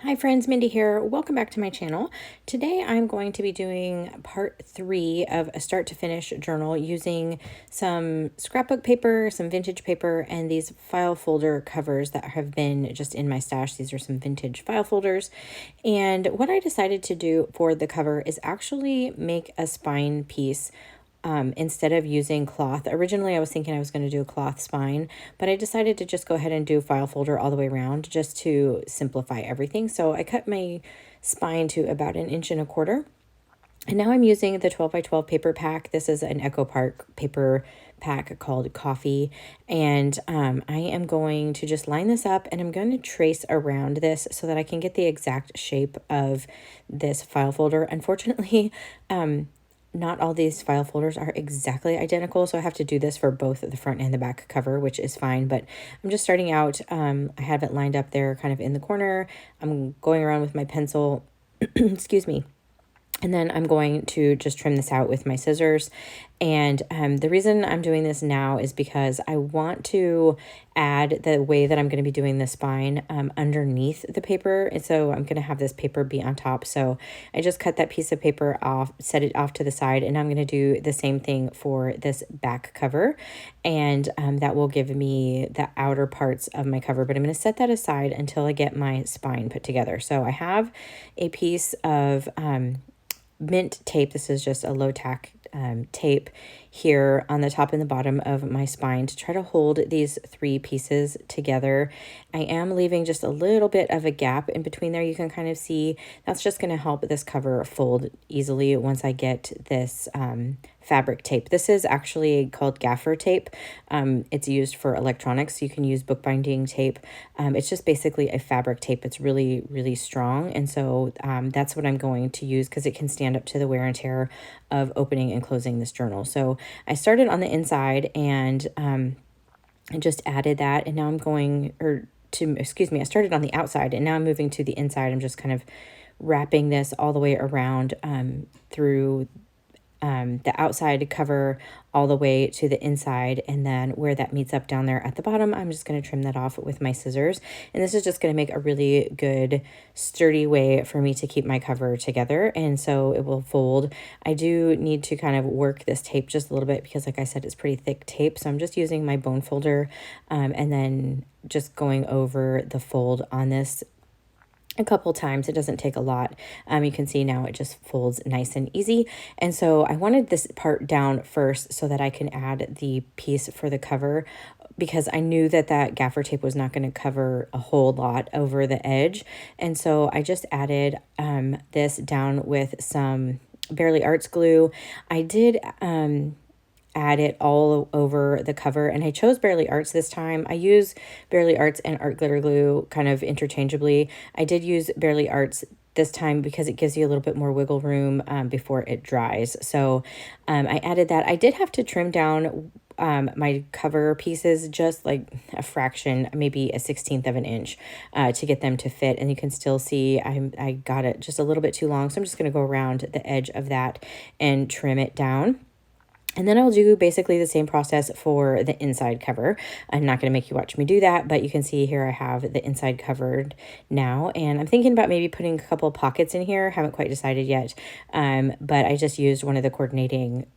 Hi friends, Mindy here. Welcome back to my channel. Today I'm going to be doing part 3 of a start to finish journal using some scrapbook paper, some vintage paper, and these file folder covers that have been just in my stash. These are some vintage file folders. And what I decided to do for the cover is actually make a spine piece instead of using cloth. Originally, I was thinking I was going to do a cloth spine, but I decided to just go ahead and do file folder all the way around just to simplify everything. So I cut my spine to about 1.25 inches. And now I'm using the 12 by 12 paper pack. This is an Echo Park paper pack called Coffee. And I am going to just line this up and I'm going to trace around this so that I can get the exact shape of this file folder. Unfortunately, not all these file folders are exactly identical, so I have to do this for both the front and the back cover, which is fine, but I'm just starting out. I have it lined up there kind of in the corner. I'm going around with my pencil, excuse me, and then I'm going to just trim this out with my scissors. And the reason I'm doing this now is because I want to add the way that I'm going to be doing the spine underneath the paper. And so I'm going to have this paper be on top. So I just cut that piece of paper off, set it off to the side, and I'm going to do the same thing for this back cover. And that will give me the outer parts of my cover. But I'm going to set that aside until I get my spine put together. So I have a piece of mint tape. This is just a low tack tape here on the top and the bottom of my spine to try to hold these 3 pieces together. I am leaving just a little bit of a gap in between there. You can kind of see that's just going to help this cover fold easily once I get this fabric tape. This is actually called gaffer tape. It's used for electronics. You can use bookbinding tape. It's just basically a fabric tape. It's really, really strong. And so that's what I'm going to use because it can stand up to the wear and tear of opening and closing this journal. So I started on the inside and I just added that. And now I'm going, I started on the outside and now I'm moving to the inside. I'm just kind of wrapping this all the way around through the outside cover all the way to the inside, and then where that meets up down there at the bottom, I'm just going to trim that off with my scissors. And this is just going to make a really good sturdy way for me to keep my cover together, and so it will fold. I do need to kind of work this tape just a little bit because, like I said, it's pretty thick tape, so I'm just using my bone folder and then just going over the fold on this a couple times. It doesn't take a lot. You can see now it just folds nice and easy. And so I wanted this part down first so that I can add the piece for the cover, because I knew that that gaffer tape was not going to cover a whole lot over the edge. And so I just added this down with some Bearly Arts glue. I did add it all over the cover, and I chose Bearly Arts this time. I use Bearly Arts and art glitter glue kind of interchangeably. I did use Bearly Arts this time because it gives you a little bit more wiggle room before it dries. So I added that. I did have to trim down my cover pieces just like a fraction, maybe a 1/16 of an inch to get them to fit. And you can still see I got it just a little bit too long. So I'm just going to go around the edge of that and trim it down. And then I'll do basically the same process for the inside cover. I'm not going to make you watch me do that, but you can see here I have the inside covered now. And I'm thinking about maybe putting a couple pockets in here. Haven't quite decided yet, but I just used one of the coordinating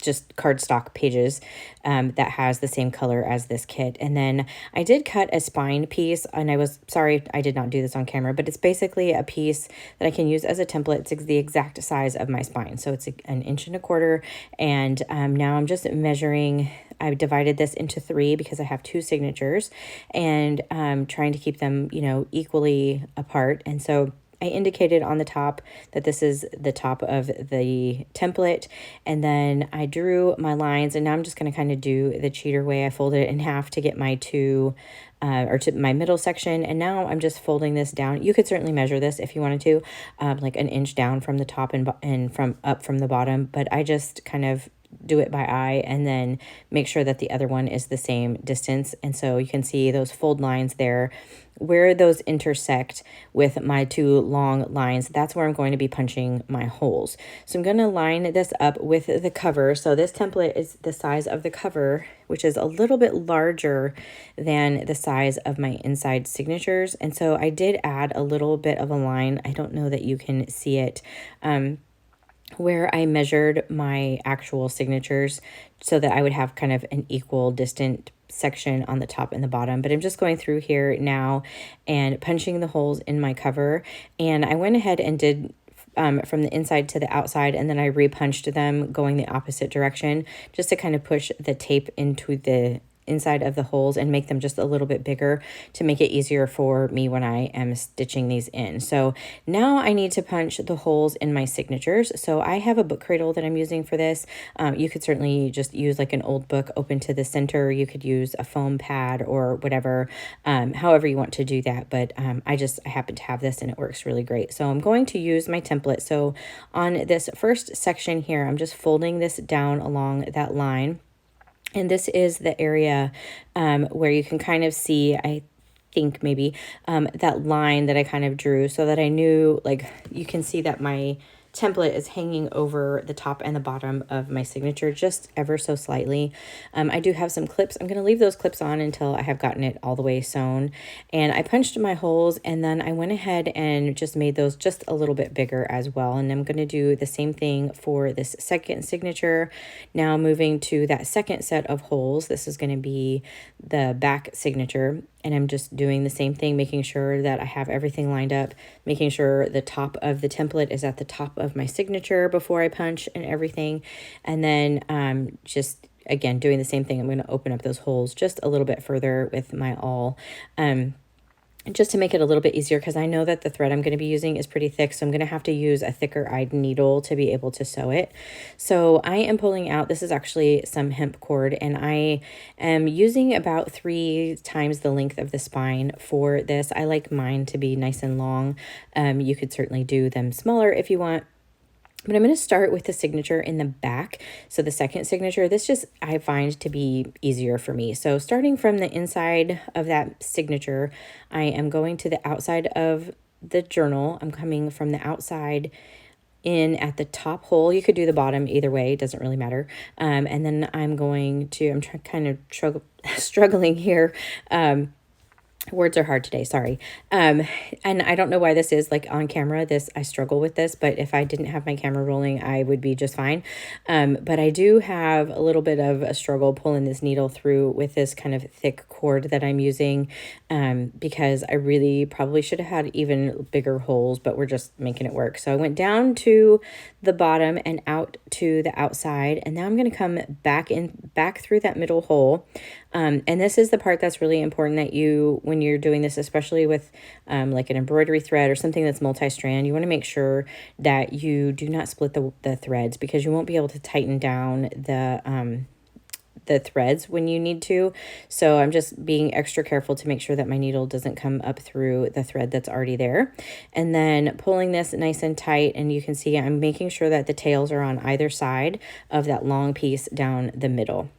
just cardstock pages that has the same color as this kit. And then I did cut a spine piece, and I was sorry I did not do this on camera, but it's basically a piece that I can use as a template. It's the exact size of my spine, so it's 1.25 inches. And now I'm just measuring. I divided this into 3 because I have 2 signatures, and trying to keep them, equally apart. And so I indicated on the top that this is the top of the template, and then I drew my lines, and now I'm just going to kind of do the cheater way. I folded it in half to get my to my middle section, and now I'm just folding this down. You could certainly measure this if you wanted to, like 1 inch down from the top and from up from the bottom, but I just kind of do it by eye and then make sure that the other one is the same distance. And so you can see those fold lines there, where those intersect with my two long lines. That's where I'm going to be punching my holes. So I'm going to line this up with the cover. So this template is the size of the cover, which is a little bit larger than the size of my inside signatures. And so I did add a little bit of a line. I don't know that you can see it, where I measured my actual signatures so that I would have kind of an equal distant section on the top and the bottom. But I'm just going through here now and punching the holes in my cover. And I went ahead and did from the inside to the outside, and then I repunched them going the opposite direction just to kind of push the tape into the inside of the holes and make them just a little bit bigger to make it easier for me when I am stitching these in. So now I need to punch the holes in my signatures. So I have a book cradle that I'm using for this. You could certainly just use like an old book open to the center. You could use a foam pad or whatever, however you want to do that. But I happen to have this and it works really great. So I'm going to use my template. So on this first section here, I'm just folding this down along that line. And this is the area where you can kind of see, I think maybe, that line that I kind of drew so that I knew, like, you can see that my template is hanging over the top and the bottom of my signature just ever so slightly. I do have some clips. I'm going to leave those clips on until I have gotten it all the way sewn. And I punched my holes, and then I went ahead and just made those just a little bit bigger as well. And I'm going to do the same thing for this second signature. Now moving to that second set of holes, this is going to be the back signature. And I'm just doing the same thing, making sure that I have everything lined up, making sure the top of the template is at the top of my signature before I punch and everything. And then just, again, doing the same thing. I'm going to open up those holes just a little bit further with my awl. Just to make it a little bit easier, because I know that the thread I'm going to be using is pretty thick, so I'm going to have to use a thicker eyed needle to be able to sew it. So I am pulling out, this is actually some hemp cord, and I am using about 3 times the length of the spine for this. I like mine to be nice and long. You could certainly do them smaller if you want. But I'm going to start with the signature in the back. So the second signature, this just I find to be easier for me. So starting from the inside of that signature, I am going to the outside of the journal. I'm coming from the outside in at the top hole. You could do the bottom either way, it doesn't really matter. And then I'm going to, kind of struggling here. Words are hard today, sorry. And I don't know why this is like on camera, I struggle with this, but if I didn't have my camera rolling, I would be just fine. But I do have a little bit of a struggle pulling this needle through with this kind of thick cord that I'm using, because I really probably should have had even bigger holes, but we're just making it work. So I went down to the bottom and out to the outside, and now I'm going to come back through that middle hole. And this is the part that's really important that when you're doing this, especially with like an embroidery thread or something that's multi-strand, you want to make sure that you do not split the threads, because you won't be able to tighten down the threads when you need to. So I'm just being extra careful to make sure that my needle doesn't come up through the thread that's already there. And then pulling this nice and tight, and you can see I'm making sure that the tails are on either side of that long piece down the middle.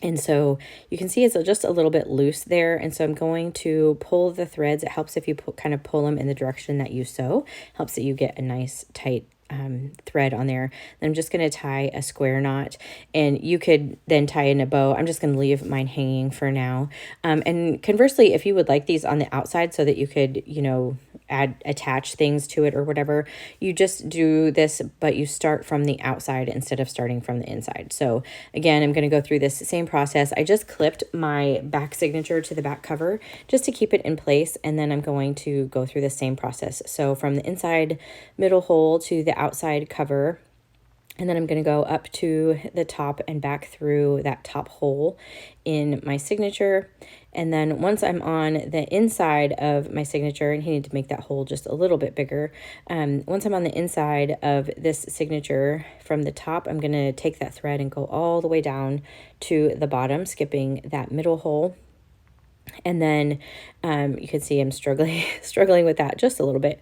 And so you can see it's just a little bit loose there. And so I'm going to pull the threads. It helps if you kind of pull them in the direction that you sew. Helps that you get a nice tight thread on there. Then I'm just going to tie a square knot, and you could then tie in a bow. I'm just going to leave mine hanging for now. And conversely, if you would like these on the outside so that you could, attach things to it or whatever, you just do this, but you start from the outside instead of starting from the inside. So again, I'm going to go through this same process. I just clipped my back signature to the back cover just to keep it in place. And then I'm going to go through the same process. So from the inside middle hole to the outside cover, and then I'm going to go up to the top and back through that top hole in my signature. And then once I'm on the inside of my signature, and you need to make that hole just a little bit bigger. Once I'm on the inside of this signature from the top, I'm going to take that thread and go all the way down to the bottom, skipping that middle hole. And then You can see I'm struggling with that just a little bit.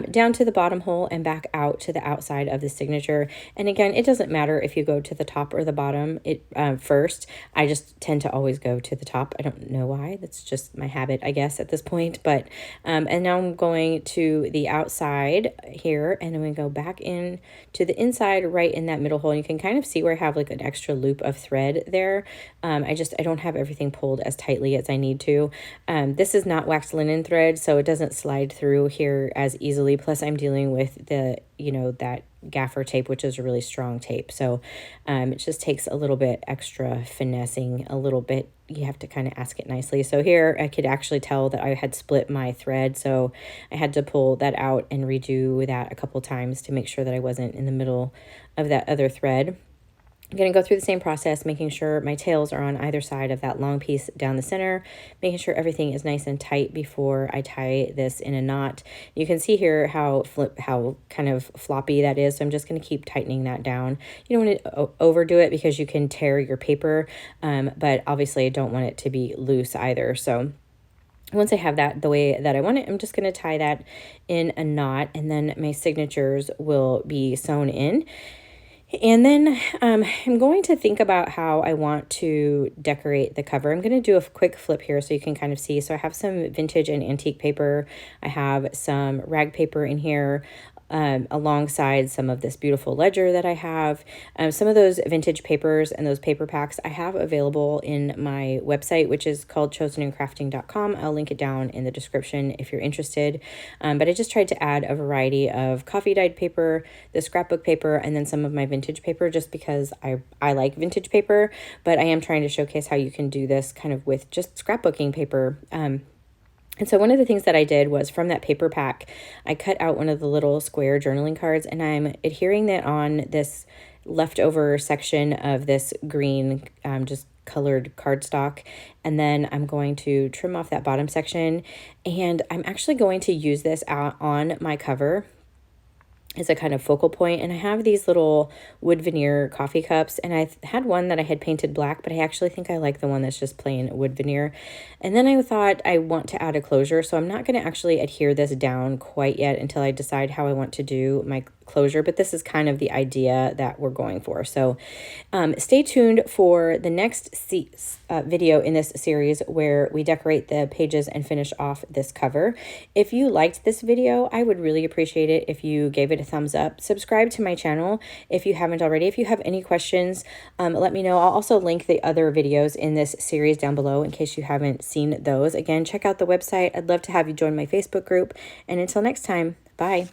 Down to the bottom hole and back out to the outside of the signature. And again, it doesn't matter if you go to the top or the bottom first. I just tend to always go to the top. I don't know why. That's just my habit, I guess, at this point. But and now I'm going to the outside here, and I'm going to go back in to the inside right in that middle hole. And you can kind of see where I have like an extra loop of thread there. I don't have everything pulled as tightly as I need to. This is not waxed linen thread, so it doesn't slide through here as easily. Plus I'm dealing with the, that gaffer tape, which is a really strong tape. So it just takes a little bit extra finessing, a little bit. You have to kind of ask it nicely. So here I could actually tell that I had split my thread. So I had to pull that out and redo that a couple times to make sure that I wasn't in the middle of that other thread. I'm going to go through the same process, making sure my tails are on either side of that long piece down the center, making sure everything is nice and tight before I tie this in a knot. You can see here how kind of floppy that is, so I'm just going to keep tightening that down. You don't want to overdo it because you can tear your paper, but obviously I don't want it to be loose either. So once I have that the way that I want it, I'm just going to tie that in a knot, and then my signatures will be sewn in. And then I'm going to think about how I want to decorate the cover. I'm going to do a quick flip here so you can kind of see. So I have some vintage and antique paper. I have some rag paper in here, alongside some of this beautiful ledger that I have. Some of those vintage papers and those paper packs I have available in my website, which is called chosenandcrafting.com. I'll link it down in the description if you're interested. But I just tried to add a variety of coffee dyed paper, the scrapbook paper, and then some of my vintage paper just because I like vintage paper, but I am trying to showcase how you can do this kind of with just scrapbooking paper. And so one of the things that I did was from that paper pack, I cut out one of the little square journaling cards, and I'm adhering that on this leftover section of this green, just colored cardstock. And then I'm going to trim off that bottom section, and I'm actually going to use this out on my cover as a kind of focal point. And I have these little wood veneer coffee cups, and I had one that I had painted black, but I actually think I like the one that's just plain wood veneer. And then I thought I want to add a closure, so I'm not going to actually adhere this down quite yet until I decide how I want to do my closure, but this is kind of the idea that we're going for. So stay tuned for the next video in this series where we decorate the pages and finish off this cover. If you liked this video, I would really appreciate it if you gave it a thumbs up. Subscribe to my channel if you haven't already. If you have any questions, let me know. I'll also link the other videos in this series down below in case you haven't seen those. Again, check out the website. I'd love to have you join my Facebook group. And until next time, bye.